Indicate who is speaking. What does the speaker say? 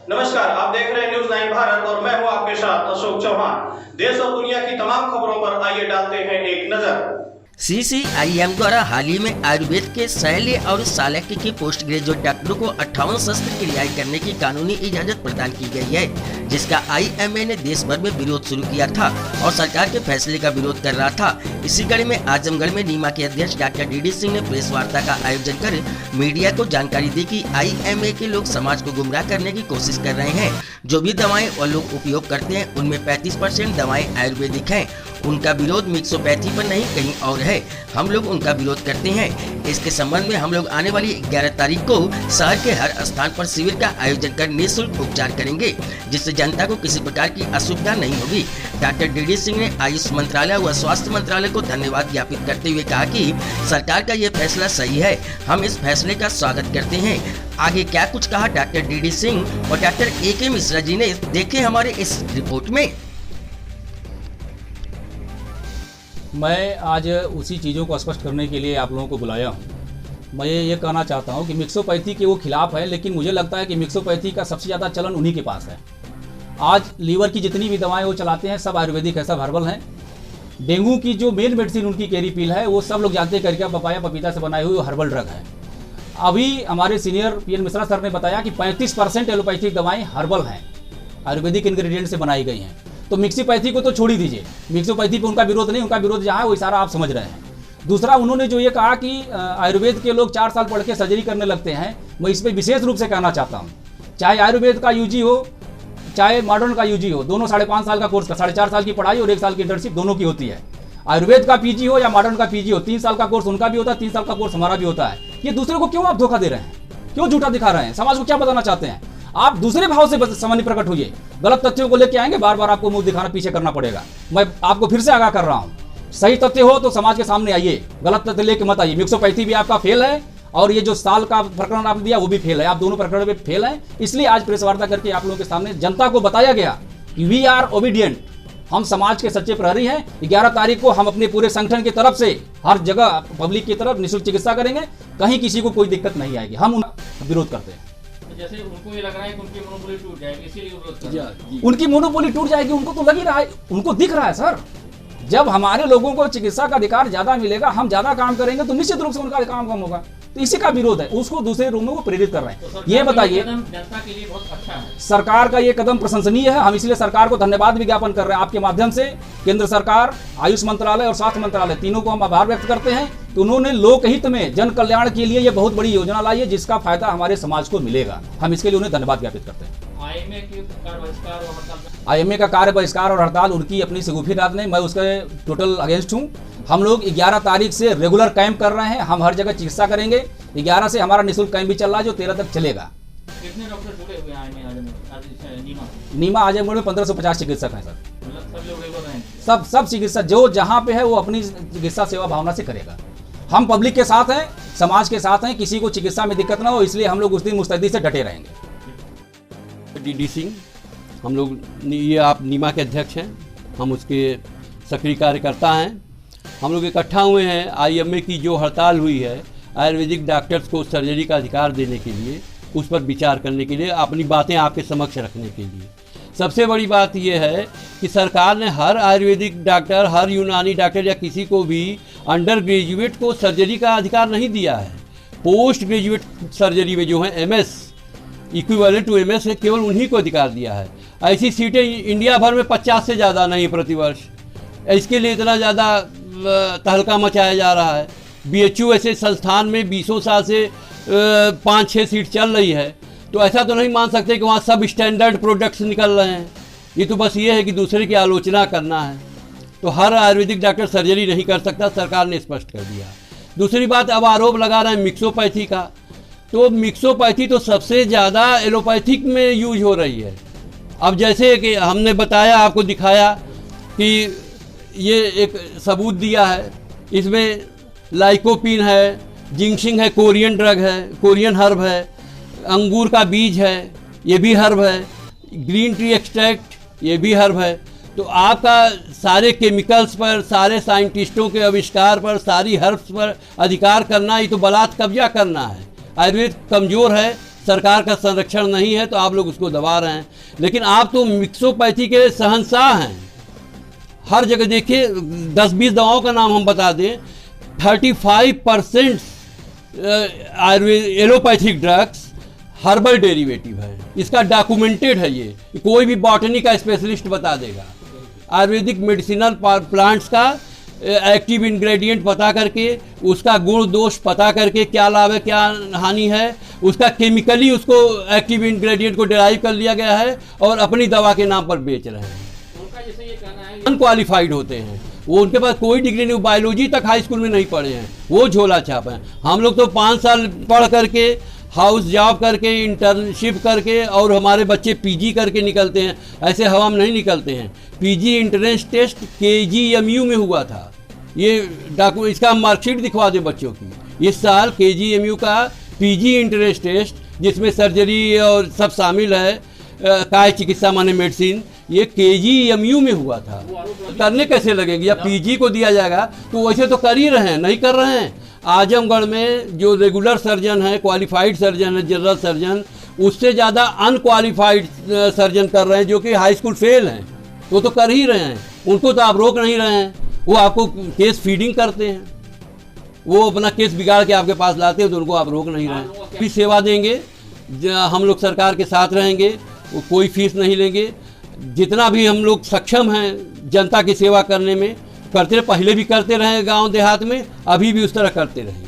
Speaker 1: नमस्कार, आप देख रहे हैं न्यूज़ 9 भारत और मैं हूं आपके साथ अशोक चौहान। देश और दुनिया की तमाम खबरों पर आइए डालते हैं एक नजर।
Speaker 2: CCIM द्वारा हाल ही में आयुर्वेद के शल्य और शालाक्य के पोस्ट ग्रेजुएट डॉक्टरों को 58 शस्त्र की रिहाई करने की कानूनी इजाजत प्रदान की गई है, जिसका IMA ने देश भर में विरोध शुरू किया था और सरकार के फैसले का विरोध कर रहा था। इसी कड़ी में आजमगढ़ में नीमा के अध्यक्ष डॉक्टर DD सिंह ने प्रेस वार्ता का आयोजन कर मीडिया को जानकारी दी कि IMA के लोग समाज को गुमराह करने की कोशिश कर रहे हैं। जो भी दवाएं वो लोग उपयोग करते हैं उनमें 35% दवाएं आयुर्वेदिक हैं। उनका विरोध मिक्सोपैथी पर नहीं कहीं और है। हम लोग उनका विरोध करते हैं। इसके संबंध में हम लोग आने वाली 11 तारीख को शहर के हर स्थान पर शिविर का आयोजन कर निःशुल्क उपचार करेंगे, जिससे जनता को किसी प्रकार की असुविधा नहीं होगी। डॉक्टर DD सिंह ने आयुष मंत्रालय व स्वास्थ्य मंत्रालय को धन्यवाद ज्ञापित करते हुए कहा कि सरकार का ये फैसला सही है, हम इस फैसले का स्वागत करते हैं। आगे क्या कुछ कहा डॉक्टर DD सिंह और डॉक्टर AK मिश्रा जी ने, देखे हमारे इस रिपोर्ट में।
Speaker 3: मैं आज उसी चीज़ों को स्पष्ट करने के लिए आप लोगों को बुलाया हूँ। मैं ये कहना चाहता हूँ कि मिक्सोपैथी के वो खिलाफ है, लेकिन मुझे लगता है कि मिक्सोपैथी का सबसे ज़्यादा चलन उन्हीं के पास है। आज लीवर की जितनी भी दवाएं वो चलाते हैं सब आयुर्वेदिक है, सब हर्बल हैं। डेंगू की जो मेन मेडिसिन उनकी कैरीपील है वो सब लोग जानते करके पपाया पपीता से बनाई हुई हर्बल ड्रग है। अभी हमारे सीनियर PN मिश्रा सर ने बताया कि 35% एलोपैथिक दवाएँ हर्बल हैं, आयुर्वेदिक इंग्रेडिएंट से बनाई गई हैं। तो मिक्सोपैथी को तो छोड़ ही दीजिए, मिक्सोपैथी पे उनका विरोध नहीं, उनका विरोध जहाँ है वो सारा आप समझ रहे हैं। दूसरा, उन्होंने जो ये कहा कि आयुर्वेद के लोग 4 साल पढ़ के सर्जरी करने लगते हैं, मैं इस पर विशेष रूप से कहना चाहता हूँ, चाहे आयुर्वेद का UG हो चाहे मॉडर्न का UG हो, दोनों 5.5 साल का कोर्स का 4.5 साल की पढ़ाई और 1 साल की इंटर्नशिप दोनों की होती है। आयुर्वेद का PG हो या मॉडर्न का PG हो, 3 साल का कोर्स उनका भी होता है, 3 साल का कोर्स हमारा भी होता है। ये दूसरे को क्यों आप धोखा दे रहे हैं, क्यों झूठा दिखा रहे हैं, समाज को क्या बताना चाहते हैं? आप दूसरे भाव से सामान्य प्रकट होइए। गलत तथ्यों को लेके आएंगे, बार बार आपको मुंह दिखाना पीछे करना पड़ेगा। मैं आपको फिर से आगाह कर रहा हूं, सही तथ्य हो तो समाज के सामने आइए, गलत तथ्य लेके मत आइए। मिक्सोपैथी भी आपका फेल है और ये जो साल का प्रकरण आपने दिया वो भी फेल है, आप दोनों प्रकरण में फेल हैं। इसलिए आज प्रेस वार्ता करके आप लोगों के सामने जनता को बताया गया कि वी आर ओबीडियंट, हम समाज के सच्चे प्रहरी हैं। 11 तारीख को हम अपने पूरे संगठन की तरफ से हर जगह पब्लिक की तरफ निःशुल्क चिकित्सा करेंगे, कहीं किसी को कोई दिक्कत नहीं आएगी। हम उनका विरोध करते हैं।
Speaker 4: जैसे उनको ये लग रहा है कि उनकी मोनोपोली टूट जाएगी, इसीलिए विरोध कर रहे हैं।
Speaker 3: उनकी मोनोपोली टूट जाएगी, उनको तो लग ही रहा है, उनको दिख रहा है सर। जब हमारे लोगों को चिकित्सा का अधिकार ज्यादा मिलेगा, हम ज्यादा काम करेंगे तो निश्चित रूप से उनका काम कम होगा। तो इसी का विरोध है, उसको दूसरे रूम में वो प्रेरित कर रहे हैं।
Speaker 4: तो
Speaker 3: ये बताइए,
Speaker 4: जनता के लिए बहुत अच्छा है,
Speaker 3: सरकार का ये कदम प्रशंसनीय है। हम इसलिए सरकार को धन्यवाद भी ज्ञापन कर रहे हैं आपके माध्यम से। केंद्र सरकार, आयुष मंत्रालय और स्वास्थ्य मंत्रालय तीनों को हम आभार व्यक्त करते हैं कि उन्होंने लोकहित में जन कल्याण के लिए ये बहुत बड़ी योजना लाई है, जिसका फायदा हमारे समाज को मिलेगा। हम इसके लिए उन्हें धन्यवाद ज्ञापित करते हैं। IMA का कार्य बहिष्कार और हड़ताल उनकी अपनी शगुफी रात नहीं, मैं उसके टोटल अगेंस्ट हूँ। हम लोग 11 तारीख से रेगुलर कैंप कर रहे हैं, हम हर जगह चिकित्सा करेंगे। 11 से हमारा निःशुल्क कैंप भी चल रहा है जो 13 तक चलेगा।
Speaker 4: कितने डॉक्टर जुड़े हुए हैं
Speaker 3: नीमा आजमगढ़ में 1550 चिकित्सक हैं सर।
Speaker 4: मतलब सब लोग रेगुलर हैं,
Speaker 3: सब चिकित्सा जो जहाँ पे है वो अपनी चिकित्सा सेवा भावना से करेगा। हम पब्लिक के साथ हैं, समाज के साथ हैं, किसी को चिकित्सा में दिक्कत ना हो, इसलिए हम लोग उस दिन मुस्तैदी से डटे रहेंगे।
Speaker 5: DD सिंह, हम लोग ये आप नीमा के अध्यक्ष हैं, हम उसके सक्रिय कार्यकर्ता हैं। हम लोग इकट्ठा हुए हैं IMA की जो हड़ताल हुई है आयुर्वेदिक डॉक्टर्स को सर्जरी का अधिकार देने के लिए, उस पर विचार करने के लिए, अपनी बातें आपके समक्ष रखने के लिए। सबसे बड़ी बात यह है कि सरकार ने हर आयुर्वेदिक डॉक्टर, हर यूनानी डॉक्टर या किसी को भी अंडर ग्रेजुएट को सर्जरी का अधिकार नहीं दिया है। पोस्ट ग्रेजुएट सर्जरी में जो है MS इक्विवेलेंट टू MS है, केवल उन्हीं को अधिकार दिया है। ऐसी सीटें इंडिया भर में 50 से ज़्यादा नहीं प्रतिवर्ष। इसके लिए इतना ज़्यादा तहलका मचाया जा रहा है। BHU ऐसे संस्थान में 20 साल से 5-6 सीट चल रही है, तो ऐसा तो नहीं मान सकते कि वहाँ सब स्टैंडर्ड प्रोडक्ट्स निकल रहे हैं। ये तो बस ये है कि दूसरे की आलोचना करना है। तो हर आयुर्वेदिक डॉक्टर सर्जरी नहीं कर सकता, सरकार ने स्पष्ट कर दिया। दूसरी बात, अब आरोप लगा रहे हैं मिक्सोपैथी का, तो मिक्सोपैथी तो सबसे ज़्यादा एलोपैथिक में यूज हो रही है। अब जैसे कि हमने बताया, आपको दिखाया कि ये एक सबूत दिया है, इसमें लाइकोपिन है, जिंक्सिंग है, कोरियन ड्रग है, कोरियन हर्ब है, अंगूर का बीज है, ये भी हर्ब है, ग्रीन टी एक्सट्रैक्ट, ये भी हर्ब है। तो आपका सारे केमिकल्स पर, सारे साइंटिस्टों के आविष्कार पर, सारी हर्ब्स पर अधिकार करना, ये तो बलात् कब्जा करना है। आयुर्वेद कमज़ोर है, सरकार का संरक्षण नहीं है तो आप लोग उसको दबा रहे हैं। लेकिन आप तो मिक्सोपैथी के शहंशाह हैं। हर जगह देखिए 10-20 दवाओं का नाम हम बता दें, 35% Ayurveda allopathic drugs herbal derivative है। इसका डॉक्यूमेंटेड है, ये कोई भी बॉटनी का स्पेशलिस्ट बता देगा। आयुर्वेदिक मेडिसिनल प्लांट्स का एक्टिव इंग्रेडिएंट पता करके, उसका गुण दोष पता करके, क्या लाभ है क्या हानि है, उसका केमिकली उसको एक्टिव इंग्रेडिएंट को डिराइव कर लिया गया है और अपनी दवा के नाम पर बेच रहे हैं।
Speaker 4: उनका जैसे ये कहना है
Speaker 5: अनक्वालिफाइड होते हैं, वो उनके पास कोई डिग्री नहीं, बायोलॉजी तक हाई स्कूल में नहीं पढ़े हैं, वो झोला छाप हैं। हम लोग तो 5 साल पढ़ करके, हाउस जॉब करके, इंटर्नशिप करके, और हमारे बच्चे पीजी करके निकलते हैं। ऐसे हवा में नहीं निकलते हैं। पीजी एंट्रेंस टेस्ट KGMU में हुआ था। ये इसका मार्कशीट दिखवा दें बच्चों की। इस साल KGMU का पीजी एंट्रेंस टेस्ट, जिसमें सर्जरी और सब शामिल है, काय चिकित्सा माने मेडिसिन, ये KGMU में हुआ था। करने कैसे लगेगी? या पीजी को दिया जाएगा तो वैसे तो कर ही रहे हैं, नहीं कर रहे हैं। आजमगढ़ में जो रेगुलर सर्जन है, क्वालिफाइड सर्जन है, जनरल सर्जन, उससे ज़्यादा अनक्वालिफाइड सर्जन कर रहे हैं जो कि हाई स्कूल फेल हैं। वो तो कर ही रहे हैं, उनको तो आप रोक नहीं रहे हैं। वो आपको केस फीडिंग करते हैं, वो अपना केस बिगाड़ के आपके पास लाते हैं, तो उनको आप रोक नहीं रहे हैं। भी सेवा देंगे, हम लोग सरकार के साथ रहेंगे, वो कोई फीस नहीं लेंगे। जितना भी हम लोग सक्षम हैं जनता की सेवा करने में, करते पहले भी करते रहे गांव देहात में, अभी भी उस तरह करते रहेंगे।